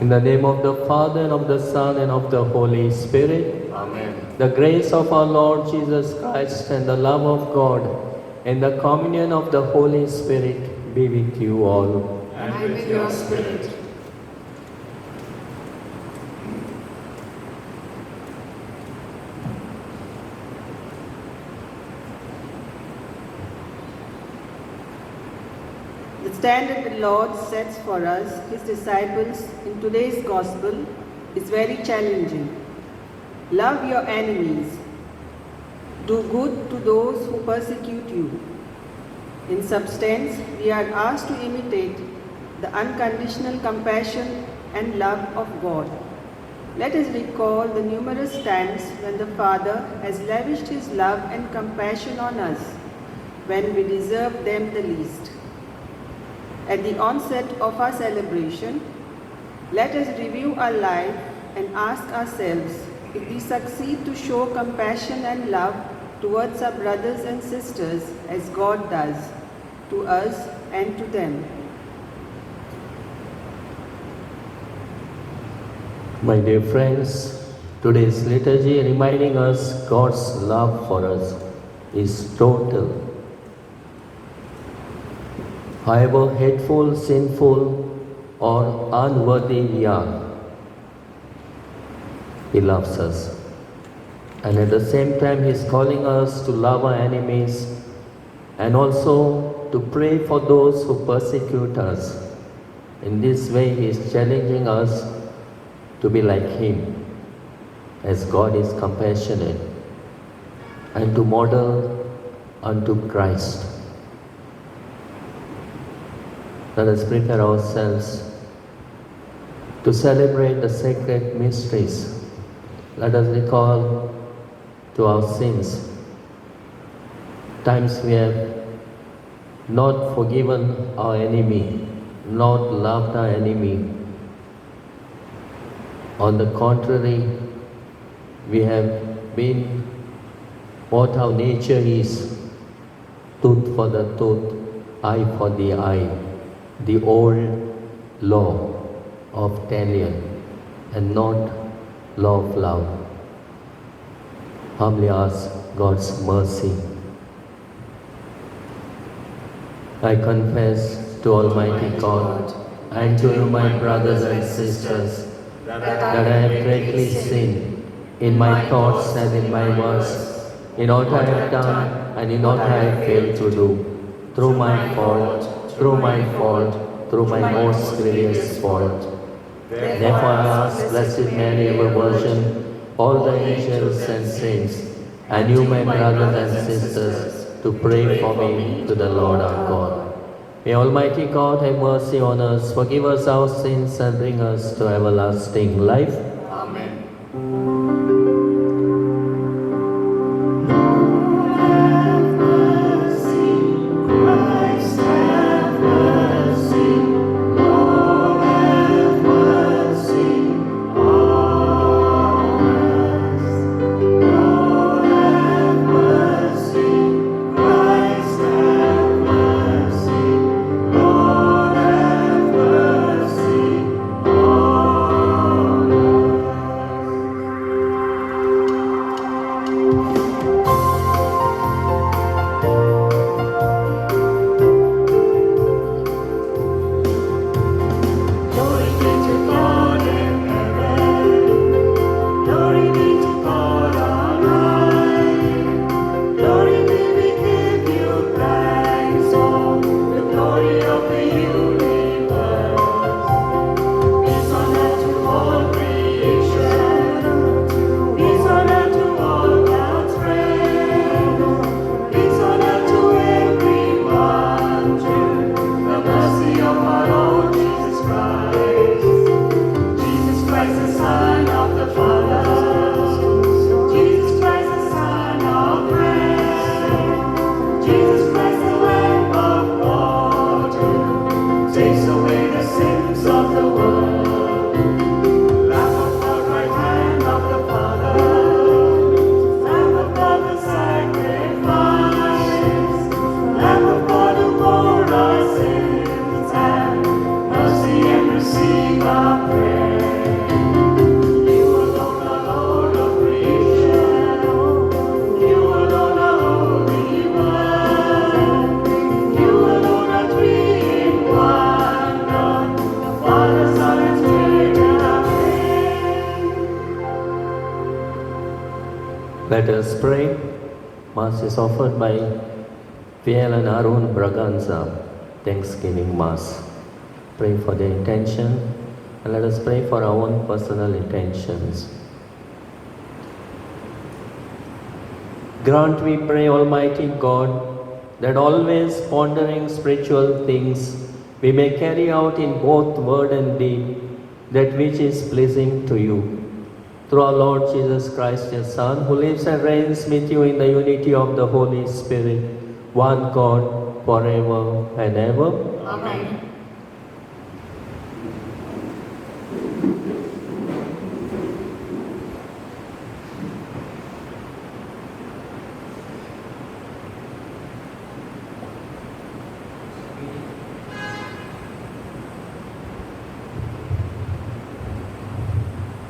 In the name of the Father, and of the Son, and of the Holy Spirit. Amen. The grace of our Lord Jesus Christ and the love of God and the communion of the Holy Spirit be with you all. And with your spirit. The standard the Lord sets for us, His disciples, in today's Gospel is very challenging. Love your enemies. Do good to those who persecute you. In substance, we are asked to imitate the unconditional compassion and love of God. Let us recall the numerous times when the Father has lavished His love and compassion on us when we deserve them the least. At the onset of our celebration, let us review our life and ask ourselves if we succeed to show compassion and love towards our brothers and sisters as God does to us and to them. My dear friends, today's liturgy reminding us God's love for us is total. However hateful, sinful, or unworthy we are, He loves us. And at the same time, He is calling us to love our enemies and also to pray for those who persecute us. In this way, He is challenging us to be like Him, as God is compassionate, and to model unto Christ. Let us prepare ourselves to celebrate the sacred mysteries. Let us recall to our sins, times we have not forgiven our enemy, not loved our enemy. On the contrary, we have been what our nature is, tooth for the tooth, eye for the eye, the old law of Talion and not law of love. Humbly ask God's mercy. I confess to Almighty God and to you, my brothers and sisters, that I have greatly sinned in my thoughts and in my words, in all I have done and in all I have failed to do, through my fault, through my most grievous fault. Therefore I ask Blessed Mary, ever Virgin, all the angels and saints, and you, my brothers and sisters, to pray for me to the Lord our God. May Almighty God have mercy on us, forgive us our sins, and bring us to everlasting life. Amen. Lord, us pray. Mass is offered by Viel and Arun Braganza, Thanksgiving Mass. Pray for the intention and let us pray for our own personal intentions. Grant, we pray, Almighty God, that always pondering spiritual things, we may carry out in both word and deed that which is pleasing to you. Through our Lord Jesus Christ, your Son, who lives and reigns with you in the unity of the Holy Spirit, one God, forever and ever. Amen.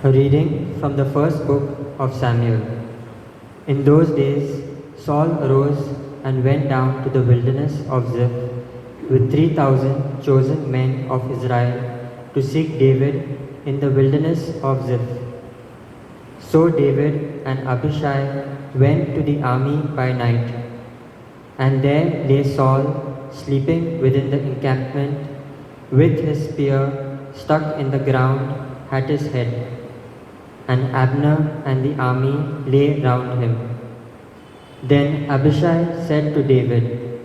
A reading from the first book of Samuel. In those days, Saul arose and went down to the wilderness of Ziph with 3,000 chosen men of Israel to seek David in the wilderness of Ziph. So David and Abishai went to the army by night, and there lay Saul sleeping within the encampment with his spear stuck in the ground at his head. And Abner and the army lay round him. Then Abishai said to David,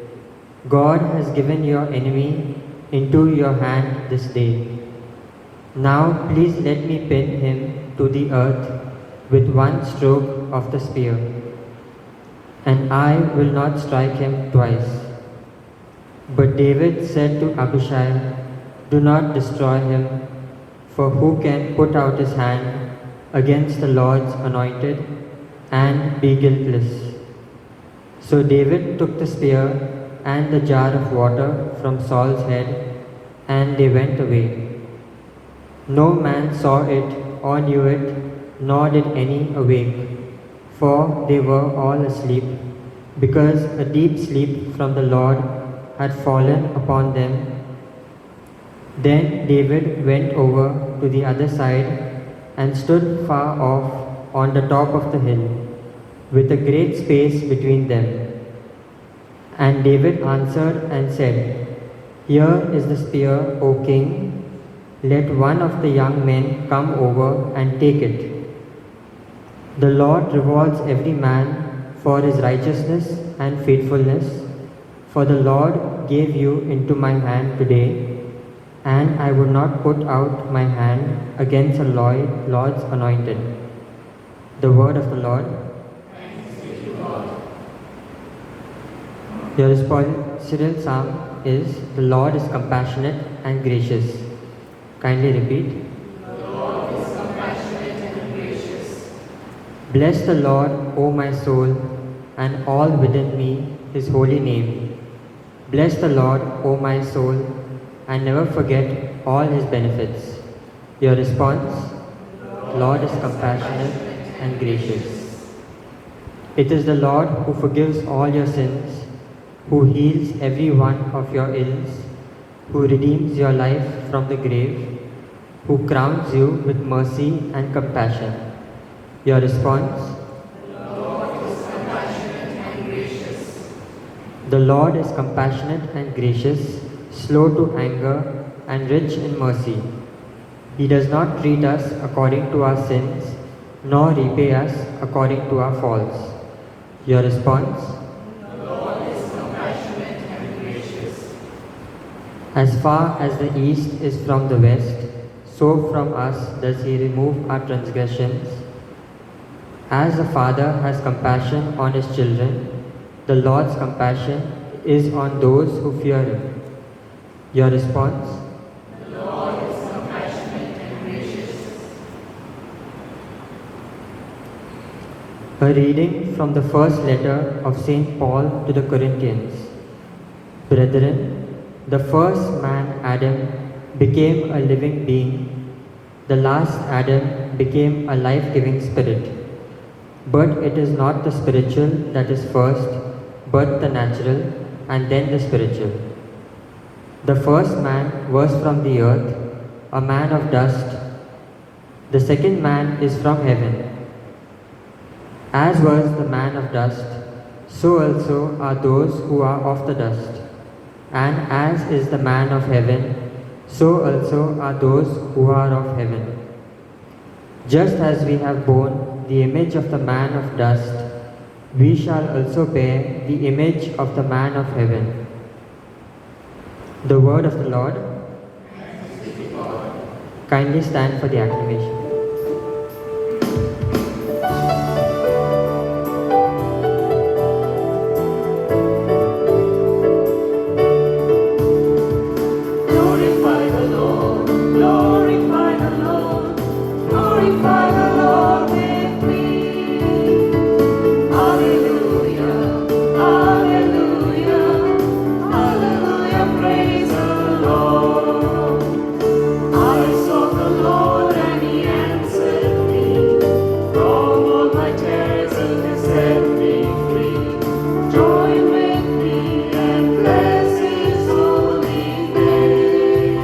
God has given your enemy into your hand this day. Now please let me pin him to the earth with one stroke of the spear, and I will not strike him twice. But David said to Abishai, do not destroy him, for who can put out his hand against the Lord's anointed and be guiltless? So David took the spear and the jar of water from Saul's head, and they went away. No man saw it or knew it, nor did any awake, for they were all asleep, because a deep sleep from the Lord had fallen upon them. Then David went over to the other side and stood far off on the top of the hill, with a great space between them. And David answered and said, Here is the spear, O king. Let one of the young men come over and take it. The Lord rewards every man for his righteousness and faithfulness, for the Lord gave you into my hand today, and I would not put out my hand against the Lord's anointed. The word of the Lord. Thanks be to God. Your responsorial psalm is, The Lord is compassionate and gracious. Kindly repeat. The Lord is compassionate and gracious. Bless the Lord, O my soul, and all within me, his holy name. Bless the Lord, O my soul, and never forget all his benefits. Your response, Lord is compassionate and gracious. It is the Lord who forgives all your sins, who heals every one of your ills, who redeems your life from the grave, who crowns you with mercy and compassion. Your response, Lord is compassionate and gracious. the Lord is compassionate and gracious, slow to anger, and rich in mercy. He does not treat us according to our sins, nor repay us according to our faults. Your response? The Lord is compassionate and gracious. As far as the east is from the west, so from us does he remove our transgressions. As a father has compassion on his children, the Lord's compassion is on those who fear him. Your response? The Lord is compassionate and gracious. A reading from the first letter of St. Paul to the Corinthians. Brethren, the first man, Adam, became a living being. The last Adam became a life-giving spirit. But it is not the spiritual that is first, but the natural, and then the spiritual. The first man was from the earth, a man of dust. The second man is from heaven. As was the man of dust, so also are those who are of the dust. And as is the man of heaven, so also are those who are of heaven. Just as we have borne the image of the man of dust, we shall also bear the image of the man of heaven. The word of the Lord. Kindly stand for the acclamation. Glorify the Lord, glorify the Lord, glorify the Lord with me. Hallelujah, hallelujah, hallelujah, praise the Lord. I sought the Lord and He answered me. From all my cares and He set me free. Join with me and bless His holy name.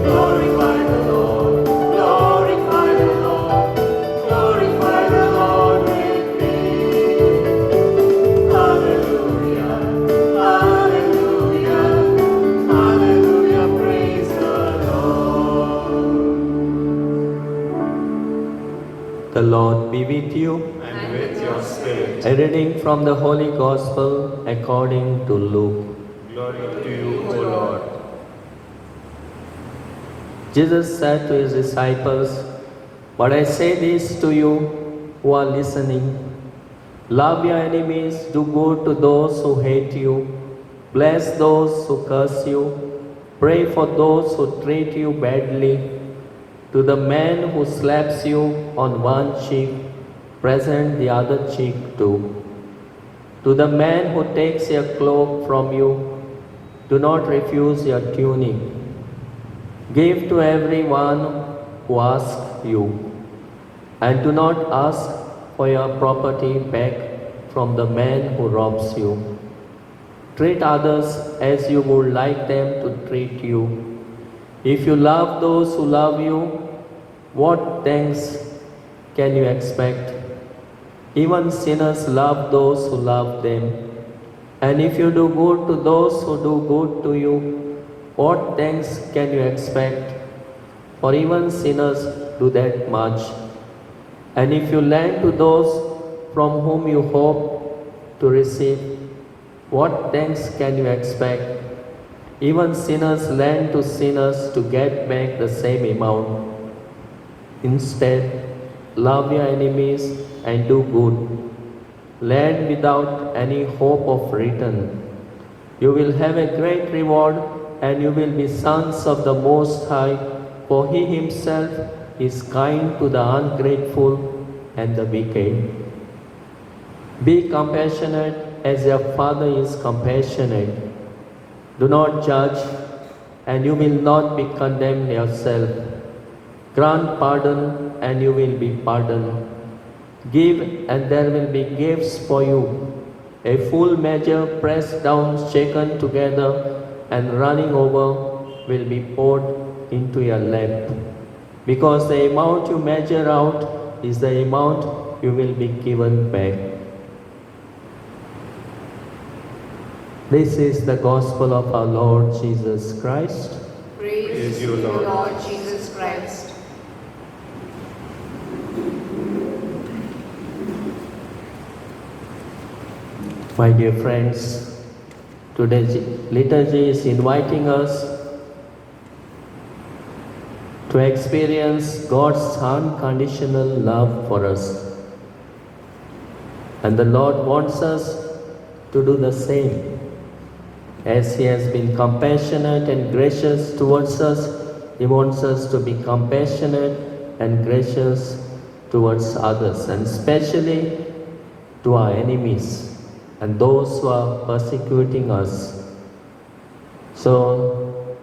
Glorify the Lord, glorify the Lord, glorify the Lord with me. Hallelujah, hallelujah, hallelujah, praise the Lord. The Lord be with you. And with your spirit. A reading from the Holy Gospel according to Luke. Glory to you, O Lord. Jesus said to his disciples, "But I say this to you who are listening. Love your enemies, do good to those who hate you, bless those who curse you, pray for those who treat you badly. To the man who slaps you on one cheek, present the other cheek too. To the man who takes your cloak from you, do not refuse your tunic. Give to everyone who asks you, and do not ask for your property back from the man who robs you. Treat others as you would like them to treat you. If you love those who love you, what thanks can you expect? Even sinners love those who love them. And if you do good to those who do good to you, what thanks can you expect? For even sinners do that much. And if you lend to those from whom you hope to receive, what thanks can you expect? Even sinners lend to sinners to get back the same amount. Instead, love your enemies and do good. Lend without any hope of return. You will have a great reward, and you will be sons of the Most High, for He Himself is kind to the ungrateful and the wicked. Be compassionate as your Father is compassionate. Do not judge, and you will not be condemned yourself. Grant pardon, and you will be pardoned. Give, and there will be gifts for you. A full measure pressed down, shaken together, and running over will be poured into your lap. Because the amount you measure out is the amount you will be given back." This is the gospel of our Lord Jesus Christ. Praise to you, Lord Jesus Christ. My dear friends, today's liturgy is inviting us to experience God's unconditional love for us. And the Lord wants us to do the same. As He has been compassionate and gracious towards us, He wants us to be compassionate and gracious towards others, and especially to our enemies and those who are persecuting us. So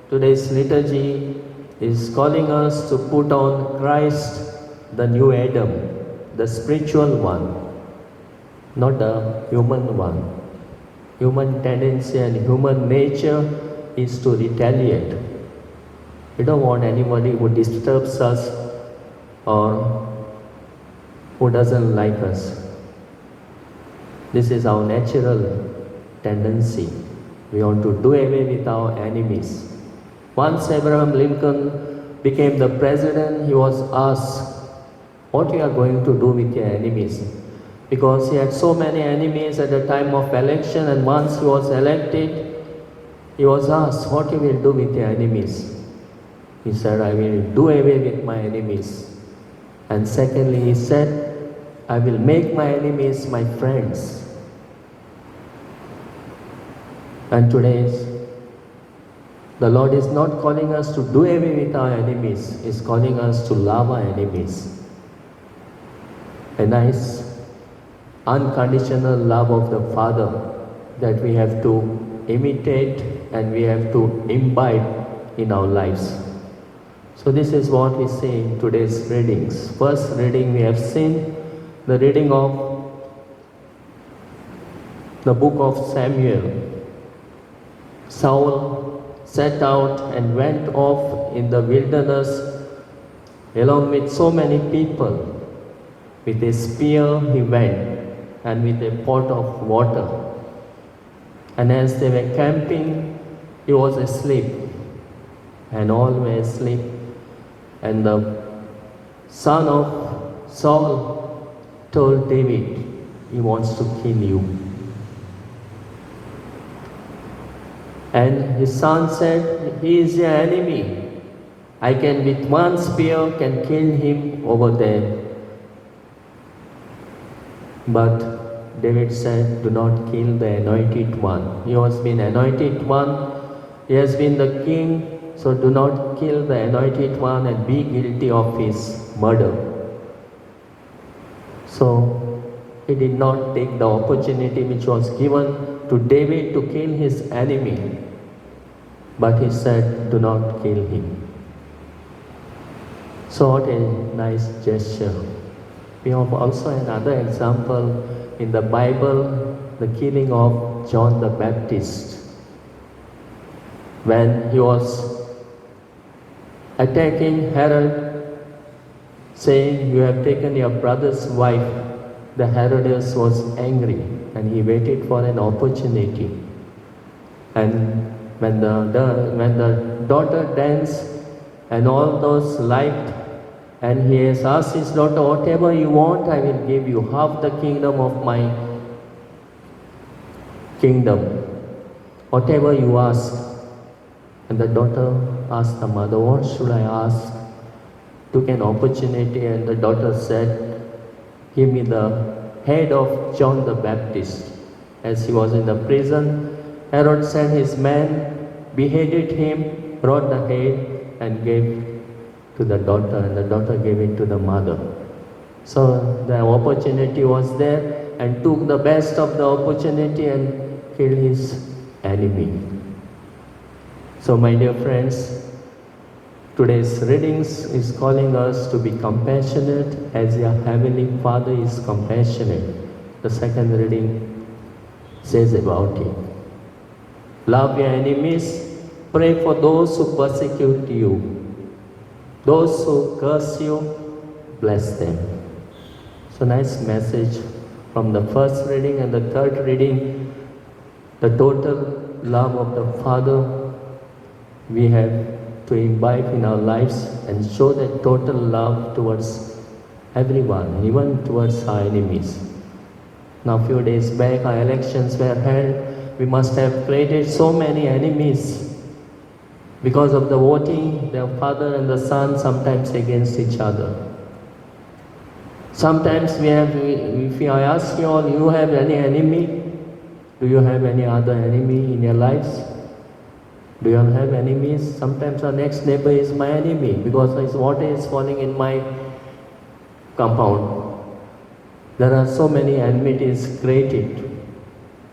today's liturgy is calling us to put on Christ, the new Adam, the spiritual one, not the human one. Human tendency and human nature is to retaliate. We don't want anybody who disturbs us or who doesn't like us. This is our natural tendency. We want to do away with our enemies. Once Abraham Lincoln became the president, he was asked, what you are going to do with your enemies? Because he had so many enemies at the time of election, and once he was elected, he was asked, what you will do with your enemies? He said, I will do away with my enemies. And secondly, he said, I will make my enemies my friends. And today, the Lord is not calling us to do away with our enemies. He is calling us to love our enemies. A nice, unconditional love of the Father that we have to imitate and we have to imbibe in our lives. So this is what we see in today's readings. First reading we have seen the reading of the book of Samuel. Saul set out and went off in the wilderness along with so many people. With a spear he went, and with a pot of water. And as they were camping, he was asleep, and all were asleep. And the son of Saul told David, he wants to kill you. And his son said, he is your enemy. I can with one spear can kill him over there. But David said, do not kill the anointed one. He has been anointed one. He has been the king. So do not kill the anointed one and be guilty of his murder. So he did not take the opportunity which was given to David to kill his enemy. But he said, do not kill him. So what a nice gesture. We have also another example in the Bible, the killing of John the Baptist. When he was attacking Herod, saying, you have taken your brother's wife, the Herodes was angry and he waited for an opportunity. And when the daughter danced and all those liked, and he has asked his daughter, whatever you want, I will give you half the kingdom of my kingdom. Whatever you ask. And the daughter asked the mother, what should I ask? Took an opportunity, and the daughter said, give me the head of John the Baptist. As he was in the prison, Herod sent his men, beheaded him, brought the head and gave to the daughter, and the daughter gave it to the mother. So the opportunity was there, and took the best of the opportunity and killed his enemy. So my dear friends, today's readings is calling us to be compassionate as your Heavenly Father is compassionate. The second reading says about it. Love your enemies, pray for those who persecute you. Those who curse you, bless them. So nice message from the first reading and the third reading. The total love of the Father we have to imbibe in our lives and show that total love towards everyone, even towards our enemies. Now a few days back our elections were held. We must have created so many enemies because of the voting, the father and the son sometimes against each other. Sometimes if I ask you all, you have any enemy? Do you have any other enemy in your lives? Do you all have enemies? Sometimes our next neighbor is my enemy because his water is falling in my compound. There are so many enmities created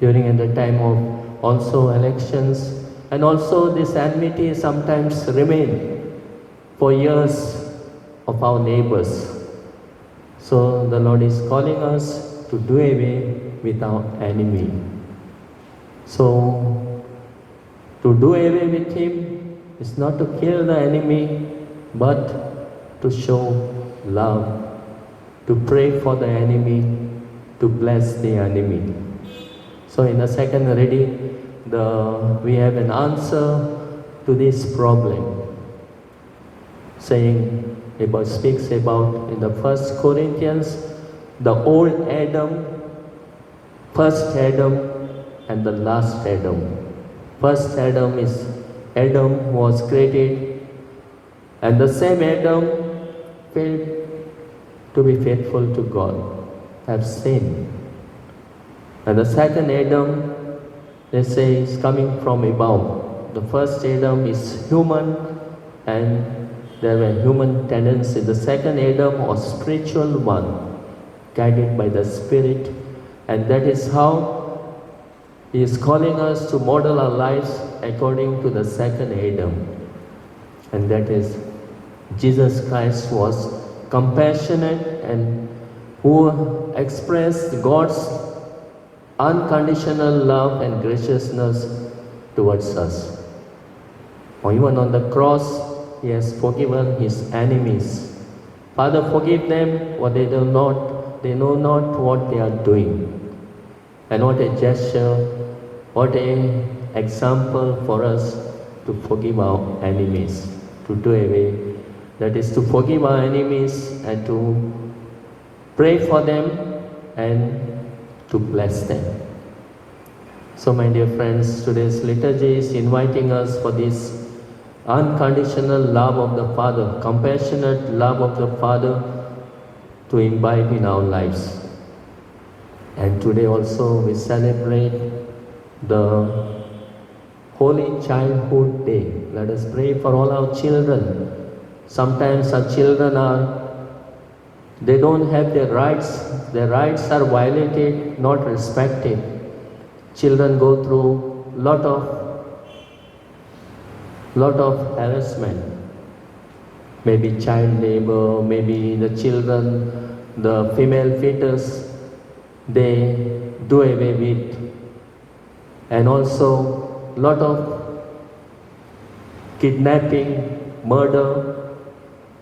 during the time of also elections. And also this enmity sometimes remain for years of our neighbors. So the Lord is calling us to do away with our enemy. So to do away with him is not to kill the enemy, but to show love to pray for the enemy, to bless the enemy. So in the second reading, we have an answer to this problem, saying, it speaks about in the 1 Corinthians, the old Adam, first Adam and the last Adam. First Adam is Adam who was created, and the same Adam failed to be faithful to God, have sinned. And the second Adam, they say, is coming from above. The first Adam is human, and there were human tendencies. The second Adam was spiritual one, guided by the Spirit, and that is how He is calling us to model our lives according to the second Adam. And that is, Jesus Christ was compassionate and who expressed God's unconditional love and graciousness towards us. Or even on the cross, He has forgiven His enemies. Father, forgive them, for they know not what they are doing. And what a gesture, what an example for us to forgive our enemies, to do away. That is to forgive our enemies and to pray for them and to bless them. So my dear friends, today's liturgy is inviting us for this unconditional love of the Father, compassionate love of the Father to imbibe in our lives. And today also we celebrate the Holy Childhood Day. Let us pray for all our children. Sometimes our children they don't have their rights are violated, not respected. Children go through lot of harassment. Maybe child labor, maybe the children, the female fetus, they do away with. And also lot of kidnapping, murder,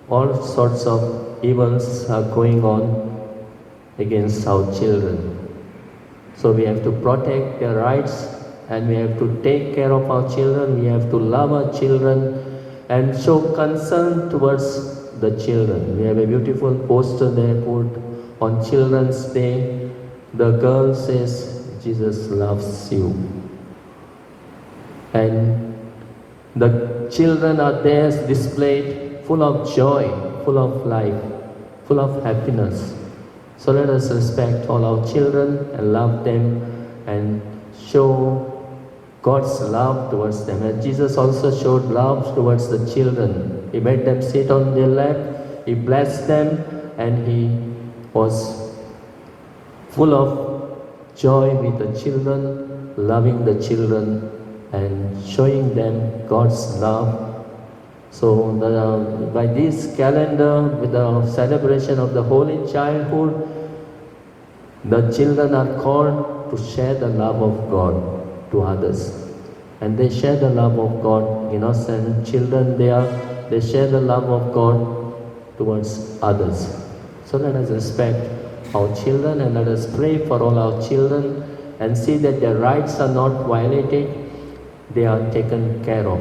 all sorts of evils are going on against our children. So we have to protect their rights, and we have to take care of our children, we have to love our children and show concern towards the children. We have a beautiful poster there put on Children's Day. The girl says, Jesus loves you. And the children are there displayed full of joy, full of life, full of happiness. So let us respect all our children and love them and show God's love towards them. And Jesus also showed love towards the children. He made them sit on their lap, He blessed them, and He was full of joy with the children, loving the children and showing them God's love. So by this calendar, with the celebration of the Holy Childhood, the children are called to share the love of God to others. And they share the love of God. Innocent children, they share the love of God towards others. So let us respect our children and let us pray for all our children and see that their rights are not violated, they are taken care of.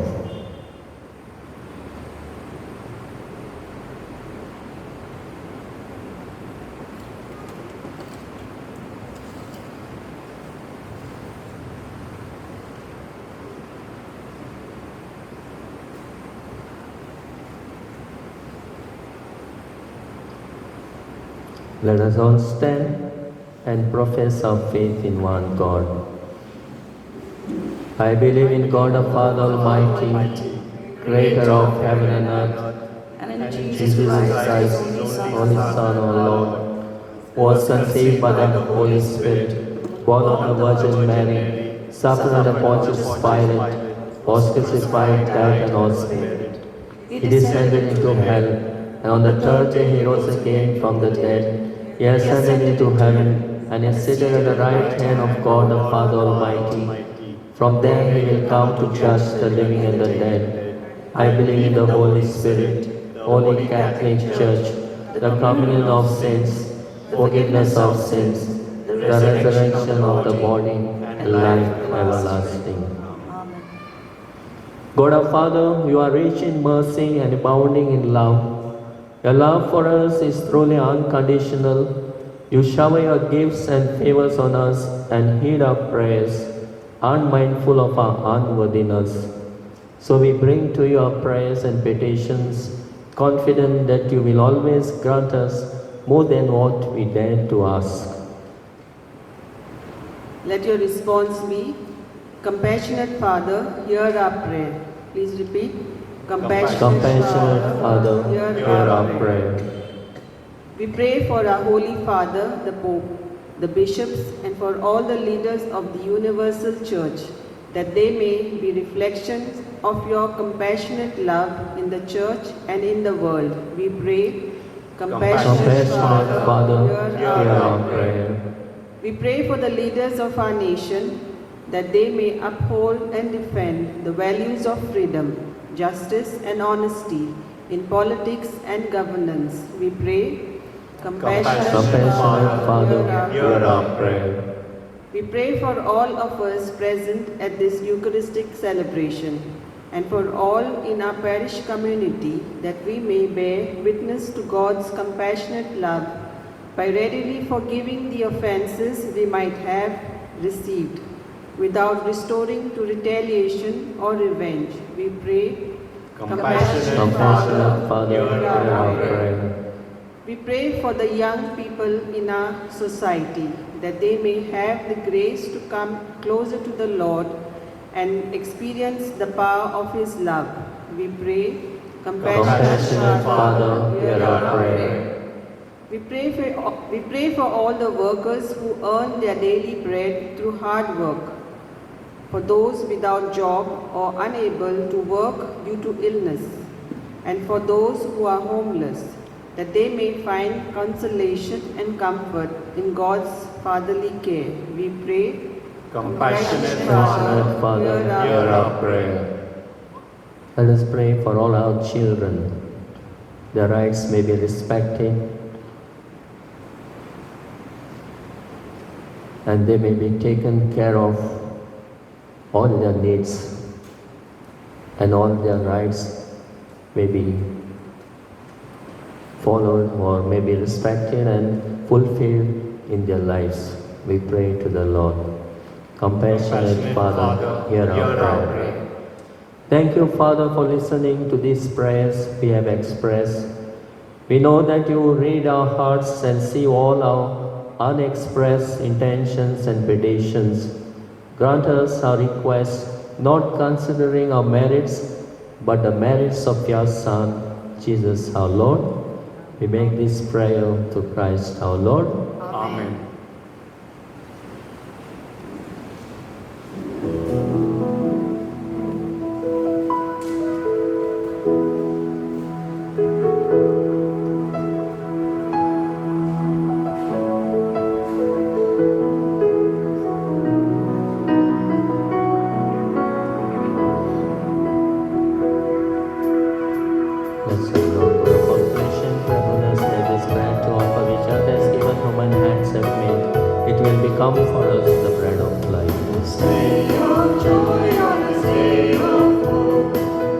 Let us all stand and profess our faith in one God. I believe in God the Father Almighty, creator of heaven and earth, and in Jesus Christ, only Son, our Lord, who was conceived by the Holy Spirit, born of the Virgin Mary, suffered under Pontius Pilate, was crucified, died, and was buried. He descended into hell, and on the third day he rose again from the dead. He ascended into heaven, and is seated at the right hand of God the Father Almighty. From there he will come to judge the living and the dead. I believe in the Holy Spirit, Holy Catholic Church, the communion of saints, forgiveness of sins, the resurrection of the body, and life everlasting. Amen. God our Father, you are rich in mercy and abounding in love. Your love for us is truly unconditional. You shower your gifts and favors on us and hear our prayers, unmindful of our unworthiness. So we bring to you our prayers and petitions, confident that you will always grant us more than what we dare to ask. Let your response be, Compassionate Father, hear our prayer. Please repeat. Compassionate Father, hear our prayer. We pray for our Holy Father, the Pope, the bishops, and for all the leaders of the Universal Church, that they may be reflections of your compassionate love in the Church and in the world. We pray, Compassionate Father, hear our prayer. We pray for the leaders of our nation, that they may uphold and defend the values of freedom, justice, and honesty in politics and governance. We pray, Compassionate Father, hear our prayer. We pray for all of us present at this Eucharistic celebration and for all in our parish community, that we may bear witness to God's compassionate love by readily forgiving the offenses we might have received, without restoring to retaliation or revenge. We pray, Compassionate Father, hear our prayer. We pray for the young people in our society, that they may have the grace to come closer to the Lord and experience the power of His love. We pray, Compassionate Father, hear our prayer. We pray for all the workers who earn their daily bread through hard work, for those without job or unable to work due to illness, and for those who are homeless, that they may find consolation and comfort in God's fatherly care. We pray, Compassionate Father, hear our prayer. Let us pray for all our children. Their rights may be respected and they may be taken care of, all their needs and all their rights may be followed or may be respected and fulfilled in their lives. We pray to the Lord. Compassionate Father, hear our prayer. Thank you, Father, for listening to these prayers we have expressed. We know that you read our hearts and see all our unexpressed intentions and petitions. Grant us our requests, not considering our merits, but the merits of your Son, Jesus our Lord. We make this prayer to Christ our Lord. Amen. Let's have a Lord for confession. Forgiveness, let this bread to offer which others given human hands have made. It will become for us the bread of life. Day of joy on this day of hope,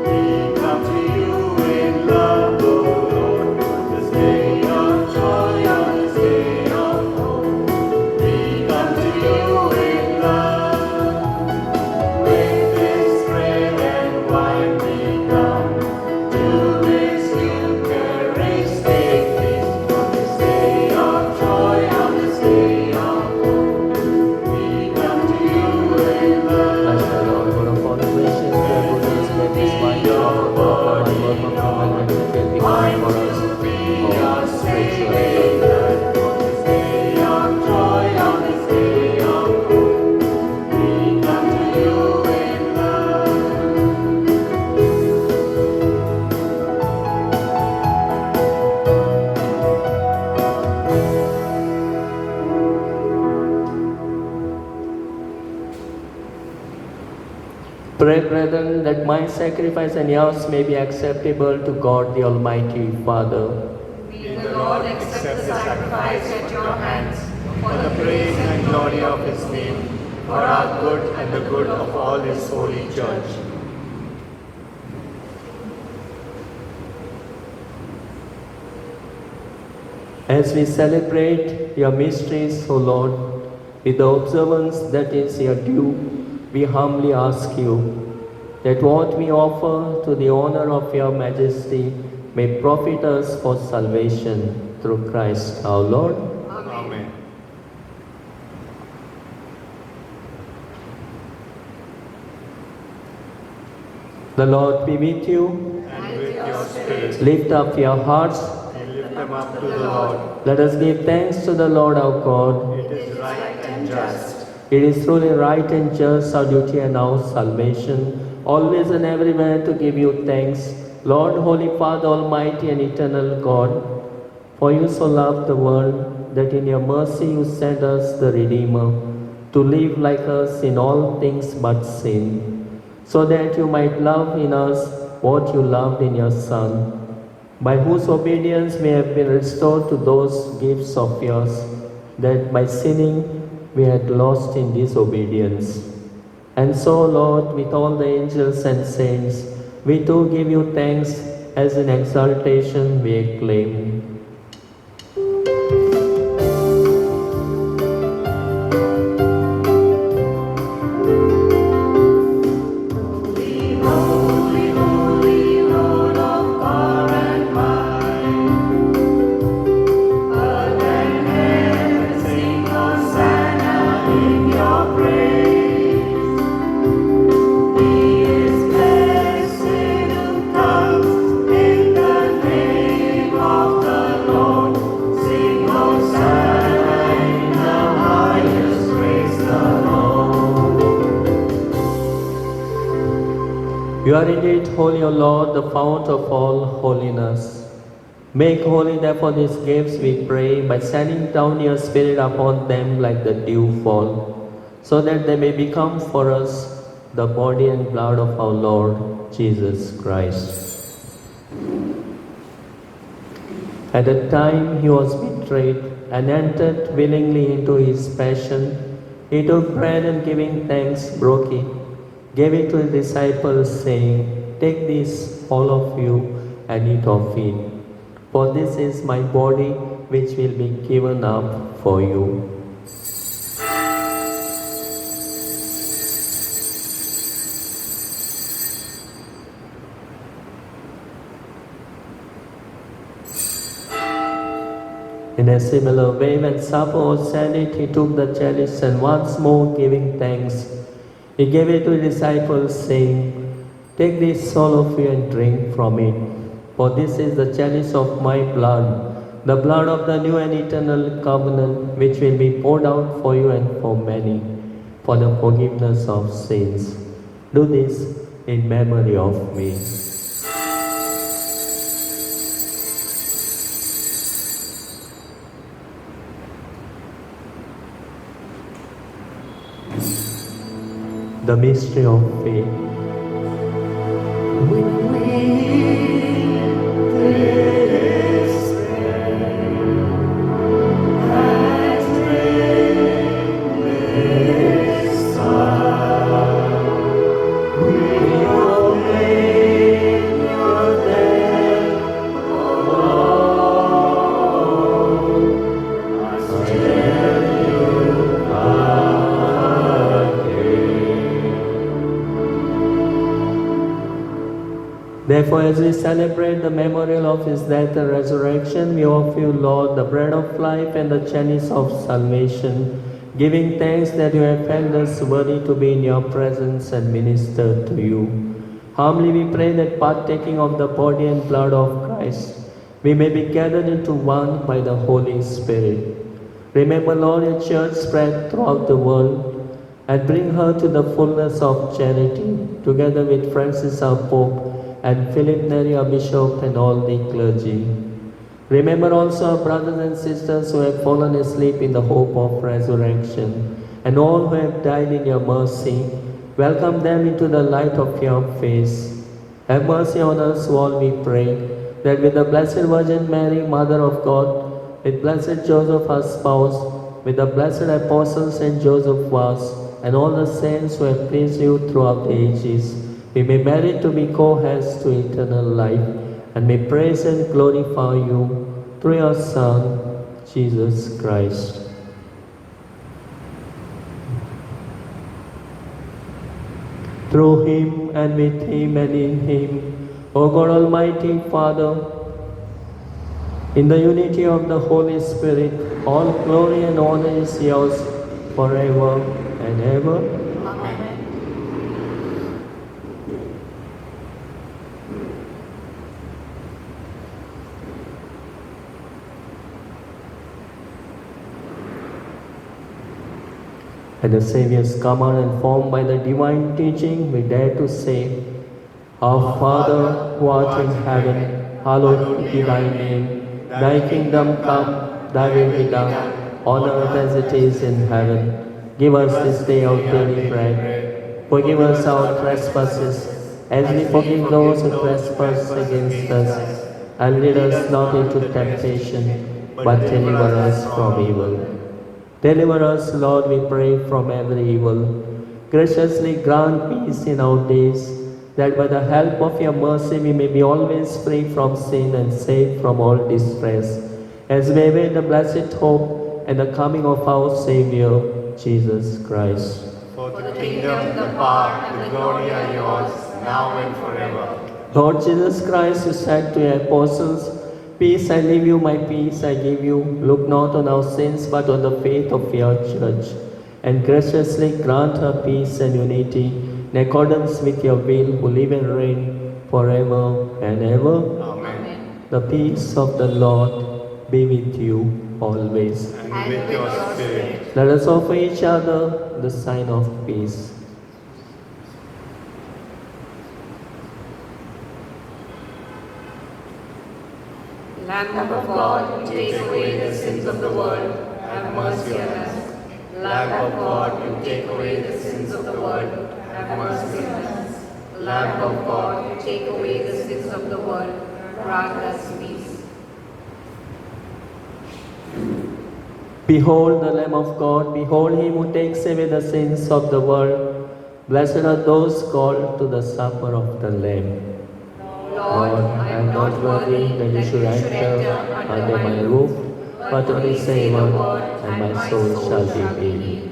we come to you in love, O Lord. This day of joy on this day of hope, we come to you in love. With this bread and wine we come to this Eucharistic feast. On this day of joy, on this day of hope, we come to you in love. Bless the Lord, God of all creation, who goodness, let this wine of our body, work of commandment, it will become for us all spiritual good. On this day of joy, on this day of hope, we come to you in love. Pray, brethren, that my sacrifice and yours may be acceptable to God the Almighty Father. Be the Lord Lord, accept the sacrifice at your hands for the praise and glory of his name, for our good and the good of all his holy church. As we celebrate your mysteries, O Lord, with the observance that is your due, we humbly ask you that what we offer to the honor of your majesty may profit us for salvation through Christ our Lord. Amen. The Lord be with you. And with your spirit, Lift up your hearts. we lift them up to the Lord. Let us give thanks to the Lord our God. It is right and just. It is truly right and just, our duty and our salvation, always and everywhere to give you thanks, Lord, Holy Father, Almighty and eternal God. For you so loved the world that in your mercy you sent us the Redeemer to live like us in all things but sin, so that you might love in us what you loved in your Son, by whose obedience we have been restored to those gifts of yours, that by sinning we had lost in disobedience. And so, Lord, with all the angels and saints, we too give you thanks as in exaltation we acclaim. Holy, holy, Lord of power and might. Earth and heaven sing Hosanna in your praise. He is blessed who comes in the name of the Lord. Sing Hosanna in the highest, praise the Lord. You are indeed holy, O Lord, the fount of all holiness. Make holy therefore these gifts, we pray, by sending down your Spirit upon them like the dewfall, so that they may become for us the body and blood of our Lord Jesus Christ. At the time he was betrayed and entered willingly into his passion, he took bread and giving thanks, broke it, gave it to his disciples, saying, "Take this, all of you, and eat of it. For this is my body, which will be given up for you." In a similar way, when supper was ended, he took the chalice and once more giving thanks, he gave it to his disciples, saying, "Take this, all of you, and drink from it. For this is the chalice of my blood, the blood of the new and eternal covenant, which will be poured out for you and for many, for the forgiveness of sins. Do this in memory of me." The mystery of faith. Therefore, as we celebrate the memorial of his death and resurrection, we offer you, Lord, the bread of life and the chalice of salvation, giving thanks that you have found us worthy to be in your presence and minister to you. Humbly we pray that partaking of the body and blood of Christ, we may be gathered into one by the Holy Spirit. Remember, Lord, your church spread throughout the world, and bring her to the fullness of charity, together with Francis our Pope, and Philip Neri our Bishop, and all the clergy. Remember also our brothers and sisters who have fallen asleep in the hope of resurrection, and all who have died in your mercy. Welcome them into the light of your face. Have mercy on us all, we pray, that with the Blessed Virgin Mary, Mother of God, with Blessed Joseph, her spouse, with the blessed Apostle Saint Joseph was, and all the saints who have pleased you throughout the ages, we may merit to be co-heirs to eternal life, and may praise and glorify you through your Son, Jesus Christ. Through him, and with him, and in him, O God Almighty Father, in the unity of the Holy Spirit, all glory and honor is yours forever and ever. Amen. At the Saviour's command and formed by the divine teaching, we dare to say, Our Father, who art in heaven, hallowed be thy name. Thy kingdom come, thy will be done, on earth as it is in heaven. Give us this day our daily bread. Forgive us our trespasses, as we forgive those who trespass against us. And lead us not into temptation, but deliver us from evil. Deliver us, Lord, we pray, from every evil. Graciously grant peace in our days, that by the help of your mercy we may be always free from sin and safe from all distress, as we await the blessed hope and the coming of our Saviour, Jesus Christ. For the kingdom, the power, and the glory are yours, now and forever. Lord Jesus Christ, you said to your apostles, Peace I leave you, my peace I give you. Look not on our sins, but on the faith of your church, and graciously grant her peace and unity, in accordance with your will, who live and reign forever and ever. Amen. The peace of the Lord be with you always. And with your spirit. Let us offer each other the sign of peace. Lamb of God, you take away the sins of the world, have mercy on us. Lamb of God, you take away the sins of the world, have mercy on us. Lamb of God, you take away the sins of the world, grant us peace. Behold the Lamb of God, behold him who takes away the sins of the world. Blessed are those called to the supper of the Lamb. Lord, I am not worthy that you should enter under my roof, but only say the word, and my soul shall be healed.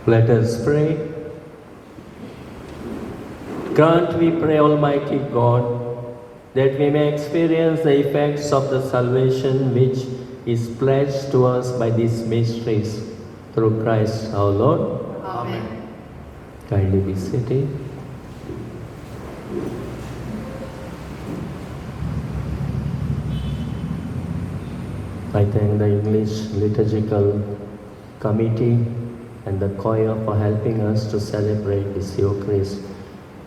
Let us pray. Grant, we pray, Almighty God, that we may experience the effects of the salvation which is pledged to us by these mysteries through Christ our Lord. Amen. Kindly be seated. I thank the English Liturgical Committee and the choir for helping us to celebrate this Eucharist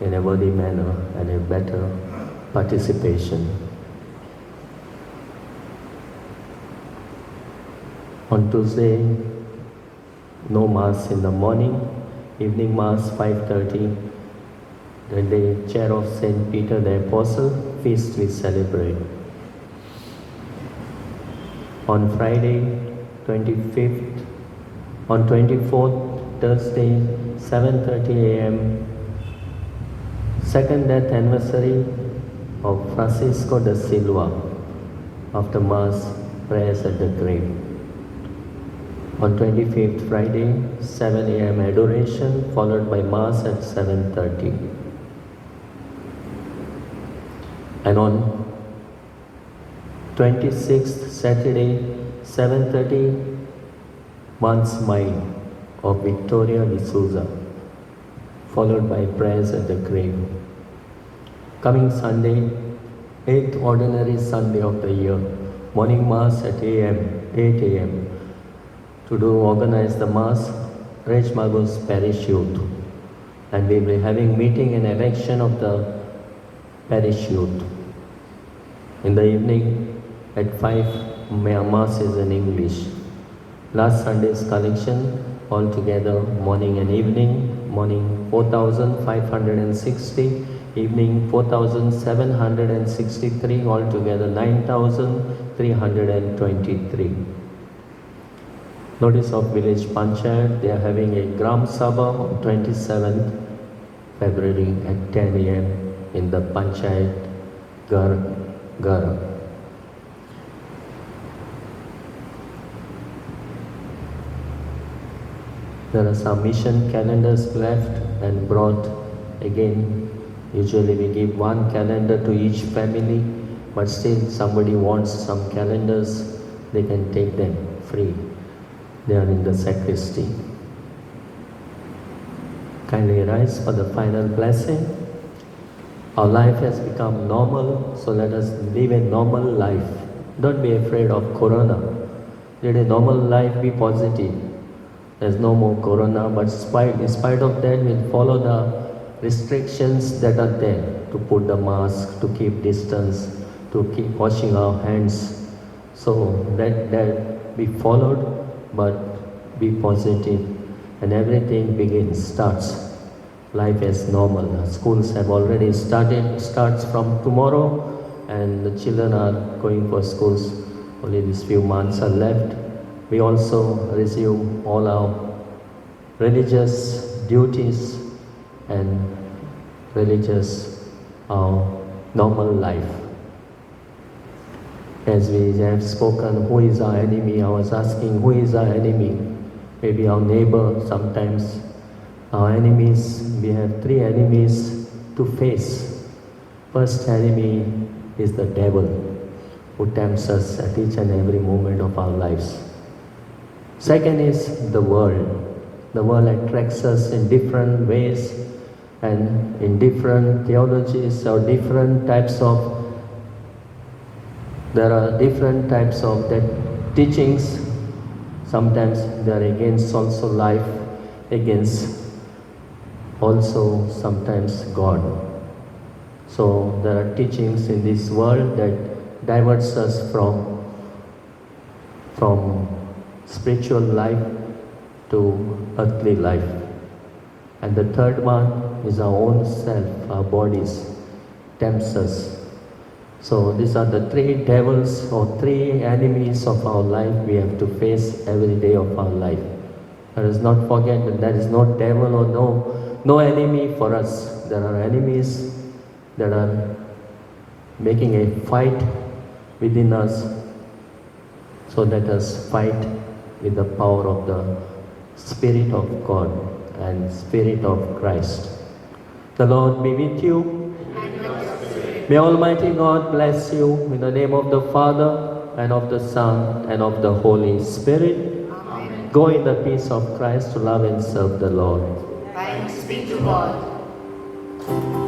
in a worthy manner and a better participation. On Tuesday, no Mass in the morning, evening Mass 5:30. The chair of St. Peter the Apostle feast we celebrate. On Friday, 25th, on 24th, Thursday, 7:30 a.m., second death anniversary of Francisco da Silva. After Mass, prayers at the grave. On 25th, Friday, 7 a.m. adoration, followed by Mass at 7:30. And on 26th, Saturday, 7:30, Month's Mind of Victoria D'Souza, followed by prayers at the grave. Coming Sunday, 8th Ordinary Sunday of the year, morning Mass at 8 a.m. To organize the Mass, Reis Magos Parish Youth. And we will be having meeting and election of the Parish Youth. In the evening, at 5, Mass is in English. Last Sunday's collection, altogether morning and evening, morning 4,560, evening 4,763, altogether 9,323. Notice of Village Panchayat, they are having a Gram Sabha on 27th February at 10 a.m. in the Panchayat Gar. There are some mission calendars left and brought again. Usually we give one calendar to each family, but still somebody wants some calendars, they can take them free. They are in the sacristy. Kindly rise for the final blessing. Our life has become normal, so let us live a normal life. Don't be afraid of Corona. Lead a normal life, be positive. There's no more Corona, but in spite of that, we'll follow the restrictions that are there, to put the mask, to keep distance, to keep washing our hands. So that be followed, but be positive, and everything starts. Life as normal. Schools have already starts from tomorrow, and the children are going for schools. Only these few months are left. We also resume all our religious duties and our normal life. As we have spoken, who is our enemy? I was asking, who is our enemy? Maybe our neighbor. Sometimes our enemies, we have 3 enemies to face. First enemy is the devil, who tempts us at each and every moment of our lives. Second is the world. The world attracts us in different ways and in different theologies or different types of, there are different types of that teachings. Sometimes they are against also life, against also sometimes God. So there are teachings in this world that diverts us from spiritual life to earthly life. And the third one is our own self, our bodies, tempts us. So these are the 3 devils or 3 enemies of our life we have to face every day of our life. Let us not forget that there is no devil or no enemy for us. There are enemies that are making a fight within us. So let us fight with the power of the Spirit of God and Spirit of Christ. The Lord be with you. May Almighty God bless you in the name of the Father and of the Son and of the Holy Spirit. Amen. Go in the peace of Christ to love and serve the Lord. Thanks be to God.